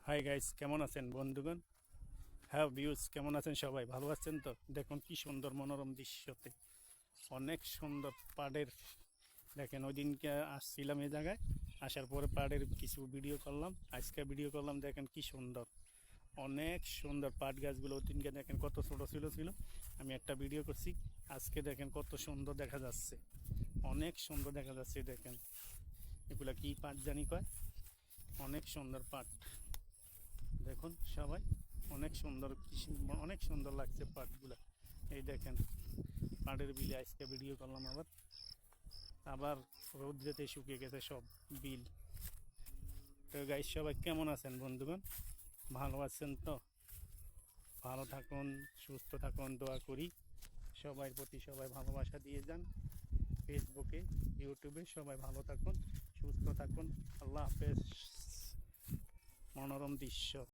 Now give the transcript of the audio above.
Hi guys, কেমন আছেন বন্ধুগণ? হ্যাঁ ভিউজ, কেমন আছেন সবাই? ভালো আছেন তো? দেখুন কি সুন্দর মনোরম দৃশ্যতে অনেক সুন্দর পাড়ের। দেখেন ওই দিনকে আসছিলাম এই জায়গায়, আসার পরে পাড়ের কিছু ভিডিও করলাম, আজকে ভিডিও করলাম। দেখেন কি সুন্দর, অনেক সুন্দর পাট গাছগুলো। ওই দিনকে দেখেন কত ছোট ছিল, আমি একটা ভিডিও করছি। আজকে দেখেন কত সুন্দর দেখা যাচ্ছে, অনেক সুন্দর দেখা যাচ্ছে। দেখেন এগুলা কি পাট জানি কয়, অনেক সুন্দর পাট। দেখুন সবাই, অনেক সুন্দর, অনেক সুন্দর লাগছে পাটগুলা। এই দেখেন পাটের বিলে আজকে ভিডিও করলাম, আবার আবার রৌদ্রেতে শুকিয়ে গেছে সব বিল। তো গাইস, সবাই কেমন আছেন বন্ধুগণ? ভালো আছেন তো? ভালো থাকুন, সুস্থ থাকুন, দোয়া করি সবার প্রতি। সবাই ভালোবাসা দিয়ে যান, ফেসবুকে, ইউটিউবে। সবাই ভালো থাকুন, সুস্থ থাকুন। আল্লাহ হাফেজ। মনোরম দৃশ্য।